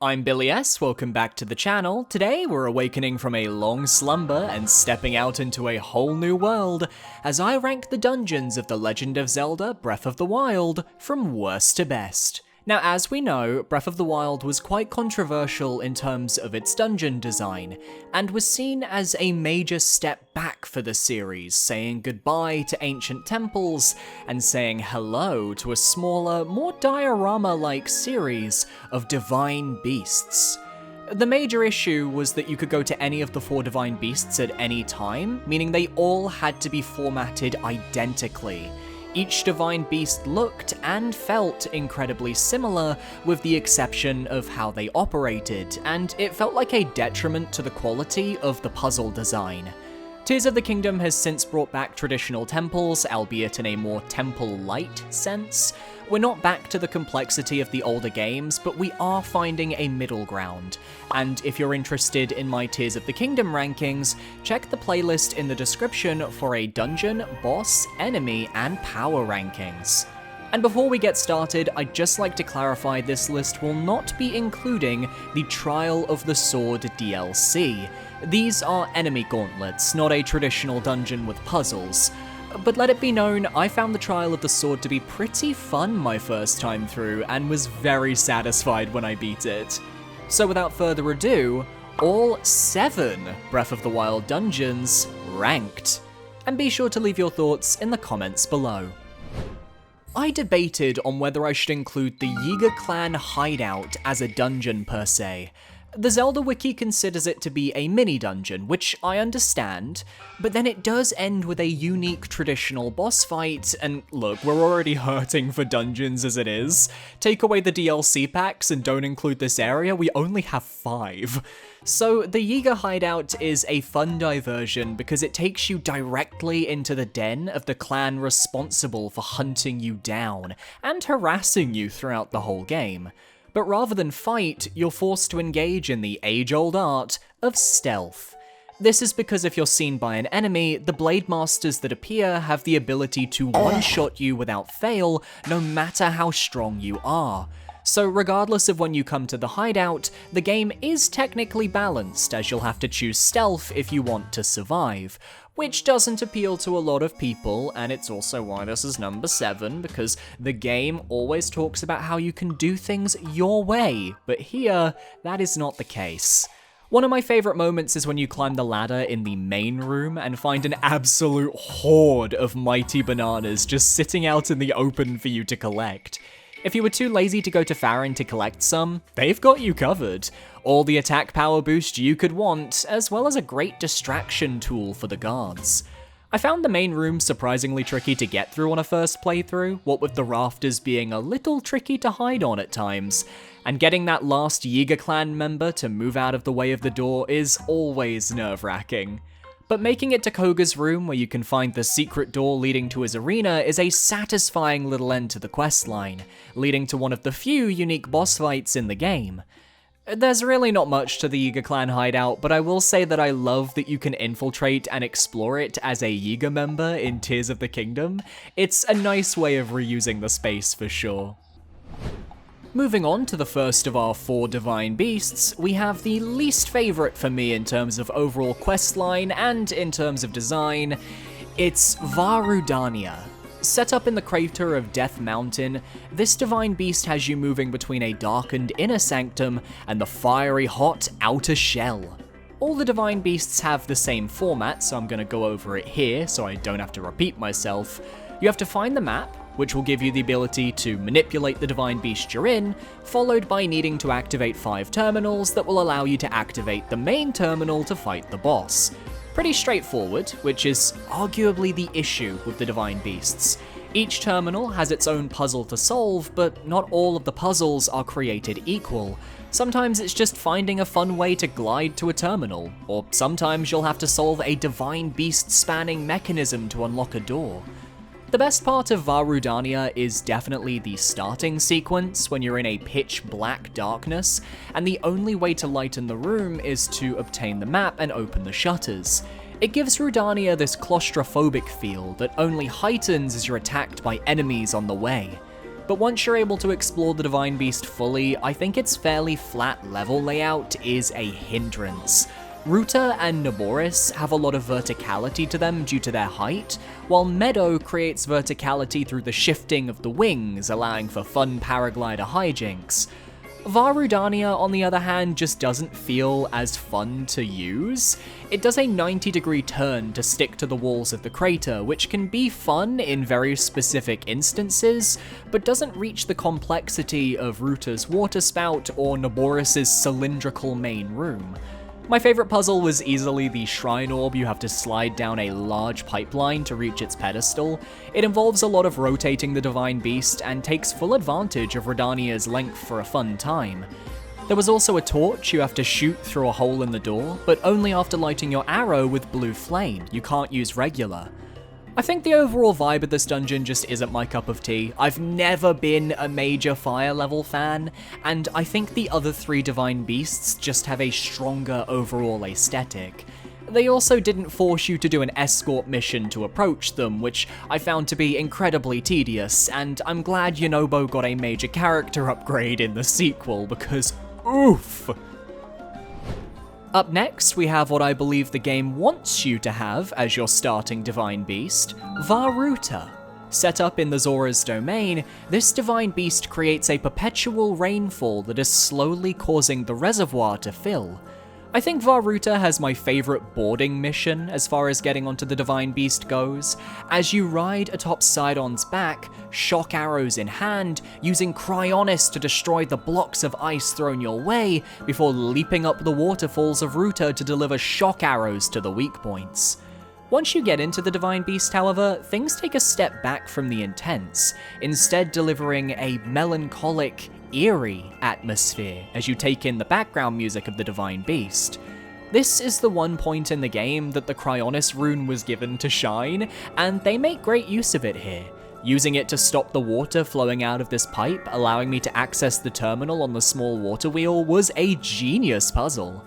I'm Billy S, welcome back to the channel. Today we're awakening from a long slumber and stepping out into a whole new world as I rank the dungeons of The Legend of Zelda Breath of the Wild from worst to best. Now, as we know, Breath of the Wild was quite controversial in terms of its dungeon design, and was seen as a major step back for the series, saying goodbye to ancient temples, and saying hello to a smaller, more diorama-like series of divine beasts. The major issue was that you could go to any of the 4 divine beasts at any time, meaning they all had to be formatted identically. Each divine beast looked and felt incredibly similar, with the exception of how they operated, and it felt like a detriment to the quality of the puzzle design. Tears of the Kingdom has since brought back traditional temples, albeit in a more temple-light sense. We're not back to the complexity of the older games, but we are finding a middle ground. And if you're interested in my Tears of the Kingdom rankings, check the playlist in the description for a dungeon, boss, enemy, and power rankings. And before we get started, I'd just like to clarify this list will not be including the Trial of the Sword DLC. These are enemy gauntlets, not a traditional dungeon with puzzles. But let it be known, I found the Trial of the Sword to be pretty fun my first time through, and was very satisfied when I beat it. So without further ado, all 7 Breath of the Wild dungeons ranked. And be sure to leave your thoughts in the comments below. I debated on whether I should include the Yiga clan hideout as a dungeon per se. The Zelda wiki considers it to be a mini-dungeon, which I understand, but then it does end with a unique traditional boss fight, and look, we're already hurting for dungeons as it is. Take away the DLC packs and don't include this area, we only have 5. So the Yiga hideout is a fun diversion because it takes you directly into the den of the clan responsible for hunting you down, and harassing you throughout the whole game. But rather than fight, you're forced to engage in the age-old art of stealth. This is because if you're seen by an enemy, the Blade Masters that appear have the ability to one-shot you without fail, no matter how strong you are. So regardless of when you come to the hideout, the game is technically balanced, as you'll have to choose stealth if you want to survive, which doesn't appeal to a lot of people, and it's also why this is number 7, because the game always talks about how you can do things your way, but here, that is not the case. One of my favourite moments is when you climb the ladder in the main room and find an absolute horde of mighty bananas just sitting out in the open for you to collect. If you were too lazy to go to Farron to collect some, they've got you covered. All the attack power boost you could want, as well as a great distraction tool for the guards. I found the main room surprisingly tricky to get through on a first playthrough, what with the rafters being a little tricky to hide on at times, and getting that last Yiga clan member to move out of the way of the door is always nerve-wracking. But making it to Koga's room, where you can find the secret door leading to his arena, is a satisfying little end to the questline, leading to one of the few unique boss fights in the game. There's really not much to the Yiga clan hideout, but I will say that I love that you can infiltrate and explore it as a Yiga member in Tears of the Kingdom. It's a nice way of reusing the space for sure. Moving on to the first of our 4 divine beasts, we have the least favourite for me in terms of overall questline and in terms of design. It's HyraxNixus. Set up in the crater of Death Mountain, this divine beast has you moving between a darkened inner sanctum and the fiery hot outer shell. All the divine beasts have the same format, so I'm going to go over it here so I don't have to repeat myself. You have to find the map, which will give you the ability to manipulate the divine beast you're in, followed by needing to activate 5 terminals that will allow you to activate the main terminal to fight the boss. Pretty straightforward, which is arguably the issue with the divine beasts. Each terminal has its own puzzle to solve, but not all of the puzzles are created equal. Sometimes it's just finding a fun way to glide to a terminal, or sometimes you'll have to solve a divine beast spanning mechanism to unlock a door. The best part of HyraxNixus is definitely the starting sequence when you're in a pitch black darkness, and the only way to lighten the room is to obtain the map and open the shutters. It gives Rudania this claustrophobic feel that only heightens as you're attacked by enemies on the way. but once you're able to explore the Divine Beast fully, I think its fairly flat level layout is a hindrance. Ruta and Naboris have a lot of verticality to them due to their height, while Meadow creates verticality through the shifting of the wings, allowing for fun paraglider hijinks. Varudania, on the other hand, just doesn't feel as fun to use. It does a 90-degree turn to stick to the walls of the crater, which can be fun in very specific instances, but doesn't reach the complexity of Ruta's water spout or Naboris' cylindrical main room. My favorite puzzle was easily the shrine orb. You have to slide down a large pipeline to reach its pedestal. It involves a lot of rotating the Divine Beast and takes full advantage of Redania's length for a fun time. There was also a torch you have to shoot through a hole in the door, but only after lighting your arrow with blue flame. You can't use regular. I think the overall vibe of this dungeon just isn't my cup of tea. I've never been a major fire level fan, and I think the other three Divine Beasts just have a stronger overall aesthetic. They also didn't force you to do an escort mission to approach them, which I found to be incredibly tedious, and I'm glad Yonobo got a major character upgrade in the sequel, because oof! Up next, we have what I believe the game wants you to have as your starting Divine Beast, Varuta. Set up in the Zora's domain, this Divine Beast creates a perpetual rainfall that is slowly causing the reservoir to fill. I think Varuta has my favorite boarding mission as far as getting onto the Divine Beast goes. As you ride atop Sidon's back, shock arrows in hand, using Cryonis to destroy the blocks of ice thrown your way, before leaping up the waterfalls of Ruta to deliver shock arrows to the weak points. Once you get into the Divine Beast, however, things take a step back from the intense, instead delivering a melancholic, eerie atmosphere as you take in the background music of the Divine Beast. This is the one point in the game that the Cryonis rune was given to shine, and they make great use of it here. Using it to stop the water flowing out of this pipe, allowing me to access the terminal on the small water wheel, was a genius puzzle.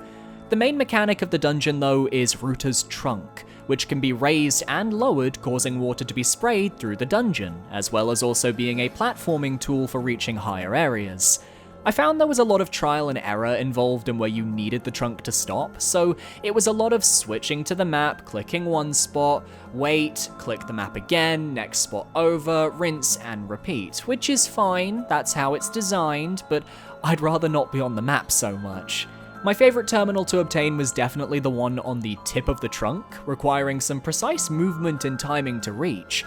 The main mechanic of the dungeon, though, is Ruta's trunk, which can be raised and lowered, causing water to be sprayed through the dungeon, as well as also being a platforming tool for reaching higher areas. I found there was a lot of trial and error involved in where you needed the trunk to stop, so it was a lot of switching to the map, clicking one spot, wait, click the map again, next spot over, rinse and repeat, which is fine, that's how it's designed, but I'd rather not be on the map so much. My favorite terminal to obtain was definitely the one on the tip of the trunk, requiring some precise movement and timing to reach.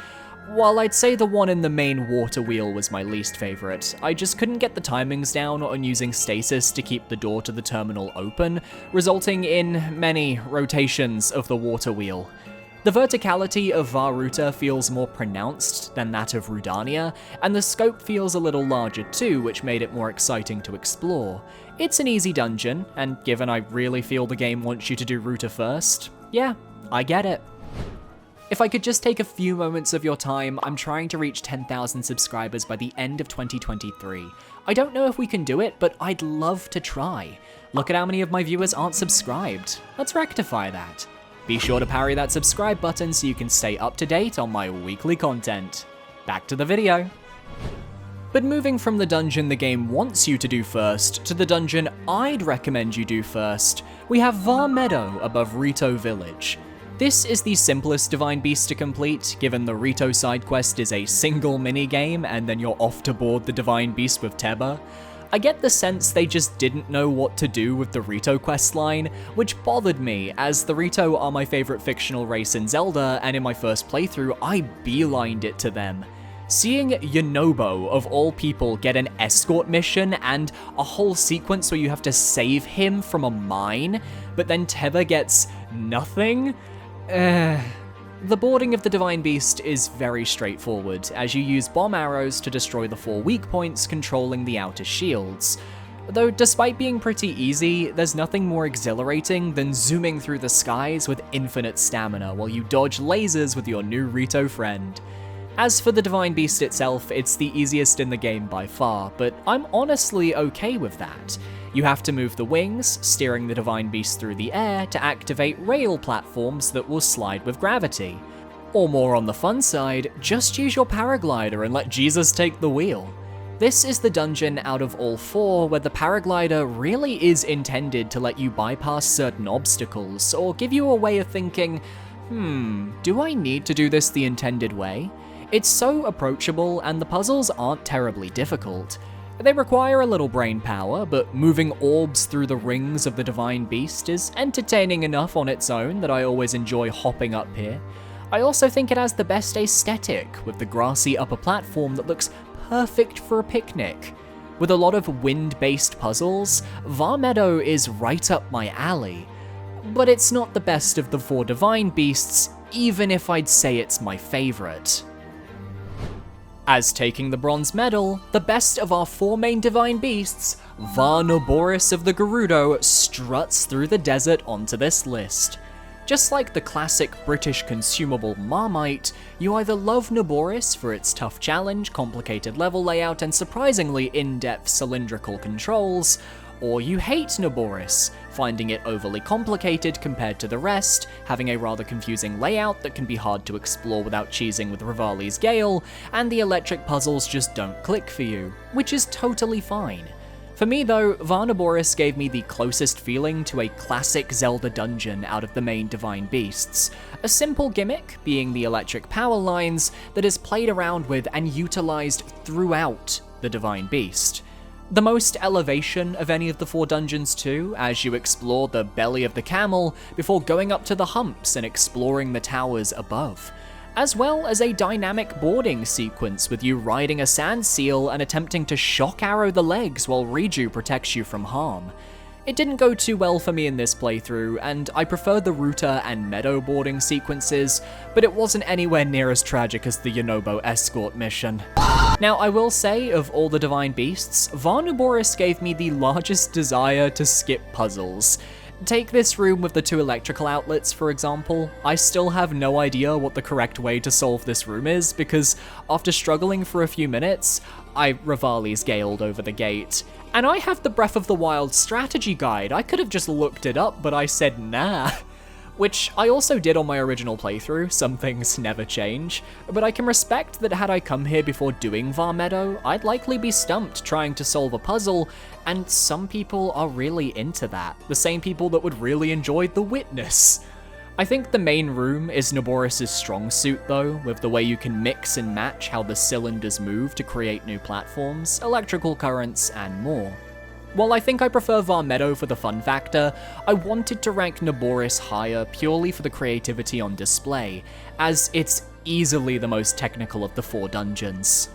While I'd say the one in the main water wheel was my least favorite, I just couldn't get the timings down on using stasis to keep the door to the terminal open, resulting in many rotations of the water wheel. The verticality of Varuta feels more pronounced than that of Rudania, and the scope feels a little larger too, which made it more exciting to explore. It's an easy dungeon, and given I really feel the game wants you to do Ruta first, yeah, I get it. If I could just take a few moments of your time, I'm trying to reach 10,000 subscribers by the end of 2023. I don't know if we can do it, but I'd love to try. Look at how many of my viewers aren't subscribed. Let's rectify that. Be sure to parry that subscribe button so you can stay up to date on my weekly content. Back to the video. But moving from the dungeon the game wants you to do first to the dungeon I'd recommend you do first, we have Var Meadow above Rito Village. This is the simplest Divine Beast to complete, given the Rito side quest is a single minigame and then you're off to board the Divine Beast with Teba. I get the sense they just didn't know what to do with the Rito questline, which bothered me, as the Rito are my favorite fictional race in Zelda, and in my first playthrough, I beelined it to them. Seeing Yonobo, of all people, get an escort mission and a whole sequence where you have to save him from a mine, but then Teba gets nothing? The boarding of the Divine Beast is very straightforward, as you use bomb arrows to destroy the 4 weak points controlling the outer shields. Though despite being pretty easy, there's nothing more exhilarating than zooming through the skies with infinite stamina while you dodge lasers with your new Rito friend. As for the Divine Beast itself, it's the easiest in the game by far, but I'm honestly okay with that. You have to move the wings, steering the Divine Beast through the air to activate rail platforms that will slide with gravity. Or more on the fun side, just use your paraglider and let Jesus take the wheel. This is the dungeon out of all 4 where the paraglider really is intended to let you bypass certain obstacles, or give you a way of thinking, do I need to do this the intended way? It's so approachable, and the puzzles aren't terribly difficult. They require a little brain power, but moving orbs through the rings of the Divine Beast is entertaining enough on its own that I always enjoy hopping up here. I also think it has the best aesthetic, with the grassy upper platform that looks perfect for a picnic. With a lot of wind-based puzzles, Var Meadow is right up my alley. But it's not the best of the 4 Divine Beasts, even if I'd say it's my favourite. As taking the bronze medal, the best of our 4 main Divine Beasts, Var Noboris of the Gerudo struts through the desert onto this list. Just like the classic British consumable Marmite, you either love Noboris for its tough challenge, complicated level layout, and surprisingly in-depth cylindrical controls, or you hate Noboris, finding it overly complicated compared to the rest, having a rather confusing layout that can be hard to explore without cheesing with Rivali's Gale, and the electric puzzles just don't click for you, which is totally fine. For me though, Var Noboris gave me the closest feeling to a classic Zelda dungeon out of the main Divine Beasts. A simple gimmick, being the electric power lines, that is played around with and utilized throughout the Divine Beast. The most elevation of any of the 4 dungeons too, as you explore the belly of the camel before going up to the humps and exploring the towers above. As well as a dynamic boarding sequence with you riding a sand seal and attempting to shock arrow the legs while Riju protects you from harm. It didn't go too well for me in this playthrough, and I preferred the router and meadow boarding sequences, but it wasn't anywhere near as tragic as the Yonobo escort mission. Now, I will say, of all the Divine Beasts, Var Noboris gave me the largest desire to skip puzzles. Take this room with the 2 electrical outlets, for example. I still have no idea what the correct way to solve this room is, because after struggling for a few minutes, I Rivali's Galed over the gate. And I have the Breath of the Wild strategy guide. I could have just looked it up, but I said nah. Which I also did on my original playthrough, some things never change, but I can respect that had I come here before doing Var Meadow, I'd likely be stumped trying to solve a puzzle, and some people are really into that, the same people that would really enjoy The Witness. I think the main room is Noboris' strong suit though, with the way you can mix and match how the cylinders move to create new platforms, electrical currents, and more. While I think I prefer Var Meadow for the fun factor, I wanted to rank Noboris higher purely for the creativity on display, as it's easily the most technical of the 4 dungeons.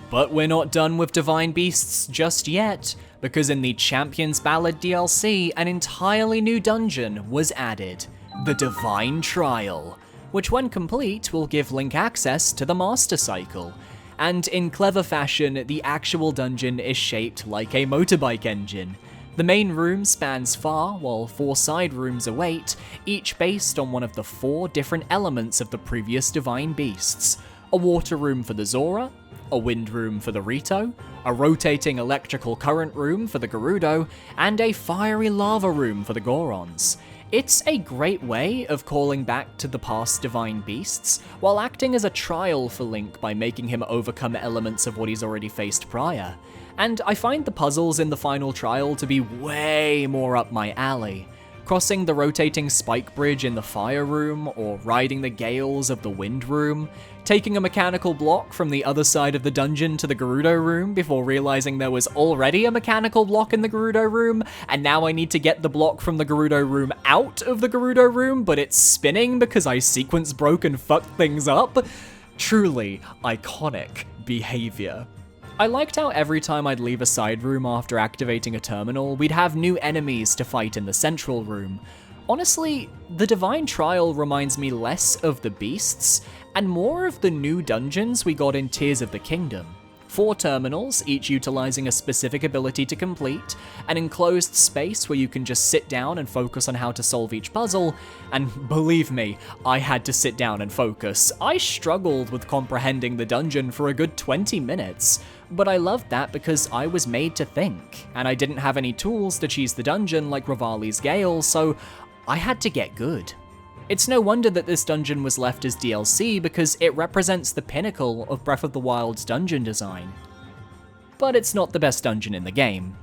But we're not done with Divine Beasts just yet, because in the Champions Ballad DLC, an entirely new dungeon was added, the Divine Trial, which when complete will give Link access to the Master Cycle. And in clever fashion, the actual dungeon is shaped like a motorbike engine. The main room spans far, while 4 side rooms await, each based on one of the 4 different elements of the previous Divine Beasts. A water room for the Zora, a wind room for the Rito, a rotating electrical current room for the Gerudo, and a fiery lava room for the Gorons. It's a great way of calling back to the past Divine Beasts, while acting as a trial for Link by making him overcome elements of what he's already faced prior. And I find the puzzles in the final trial to be way more up my alley. Crossing the rotating spike bridge in the fire room, or riding the gales of the wind room, taking a mechanical block from the other side of the dungeon to the Gerudo room before realizing there was already a mechanical block in the Gerudo room, and now I need to get the block from the Gerudo room out of the Gerudo room, but it's spinning because I sequence broke and fucked things up. Truly iconic behavior. I liked how every time I'd leave a side room after activating a terminal, we'd have new enemies to fight in the central room. Honestly, the Divine Trial reminds me less of the beasts, and more of the new dungeons we got in Tears of the Kingdom. 4 terminals, each utilizing a specific ability to complete, an enclosed space where you can just sit down and focus on how to solve each puzzle, and believe me, I had to sit down and focus. I struggled with comprehending the dungeon for a good 20 minutes, but I loved that because I was made to think, and I didn't have any tools to cheese the dungeon like Rivali's Gale, so I had to get good. It's no wonder that this dungeon was left as DLC because it represents the pinnacle of Breath of the Wild's dungeon design. but it's not the best dungeon in the game.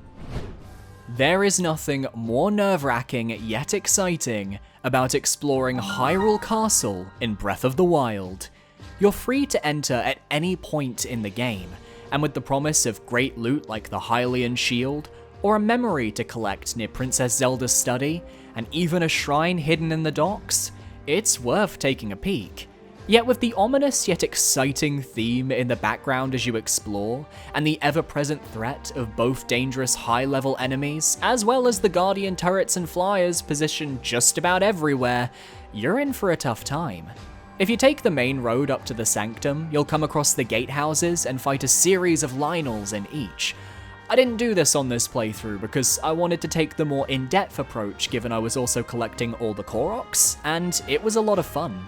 There is nothing more nerve-wracking yet exciting about exploring Hyrule Castle in Breath of the Wild. You're free to enter at any point in the game, and with the promise of great loot like the Hylian Shield, or a memory to collect near Princess Zelda's study, and even a shrine hidden in the docks, it's worth taking a peek. Yet with the ominous yet exciting theme in the background as you explore, and the ever-present threat of both dangerous high-level enemies, as well as the Guardian turrets and flyers positioned just about everywhere, you're in for a tough time. If you take the main road up to the Sanctum, you'll come across the gatehouses and fight a series of Lynels in each. I didn't do this on this playthrough because I wanted to take the more in-depth approach given I was also collecting all the Koroks, and it was a lot of fun.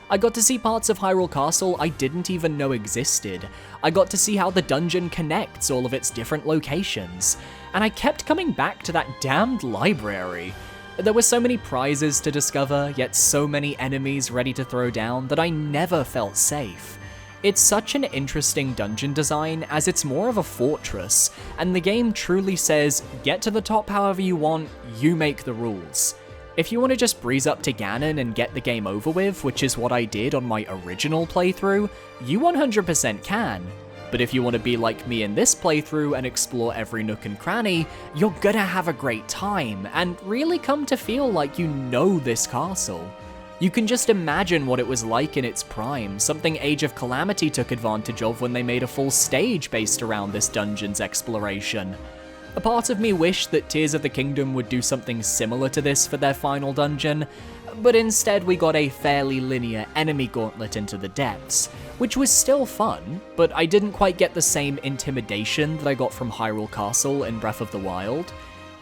I got to see parts of Hyrule Castle I didn't even know existed. I got to see how the dungeon connects all of its different locations, and I kept coming back to that damned library. There were so many prizes to discover, yet so many enemies ready to throw down that I never felt safe. It's such an interesting dungeon design as it's more of a fortress, and the game truly says, get to the top however you want, you make the rules. If you want to just breeze up to Ganon and get the game over with, which is what I did on my original playthrough, you 100% can. But if you want to be like me in this playthrough and explore every nook and cranny, you're gonna have a great time, and really come to feel like you know this castle. You can just imagine what it was like in its prime, something Age of Calamity took advantage of when they made a full stage based around this dungeon's exploration. A part of me wished that Tears of the Kingdom would do something similar to this for their final dungeon, but instead we got a fairly linear enemy gauntlet into the depths, which was still fun, but I didn't quite get the same intimidation that I got from Hyrule Castle in Breath of the Wild.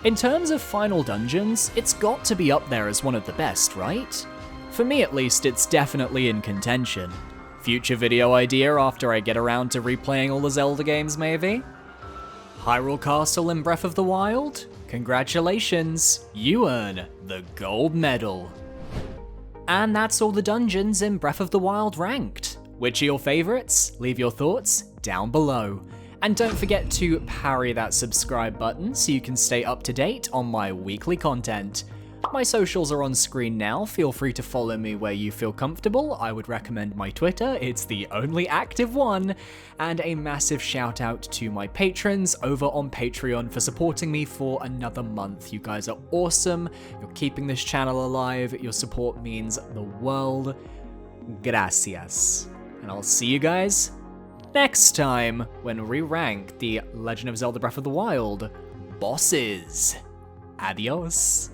In terms of final dungeons, it's got to be up there as one of the best, right? For me at least, it's definitely in contention. Future video idea after I get around to replaying all the Zelda games maybe? Hyrule Castle in Breath of the Wild? Congratulations, you earn the gold medal. And that's all the dungeons in Breath of the Wild ranked. Which are your favorites? Leave your thoughts down below. And don't forget to parry that subscribe button so you can stay up to date on my weekly content. My socials are on screen now, feel free to follow me where you feel comfortable. I would recommend my Twitter, it's the only active one. And a massive shout out to my patrons over on Patreon for supporting me for another month. You guys are awesome, you're keeping this channel alive, your support means the world. Gracias. And I'll see you guys next time when we rank the Legend of Zelda Breath of the Wild bosses. Adios.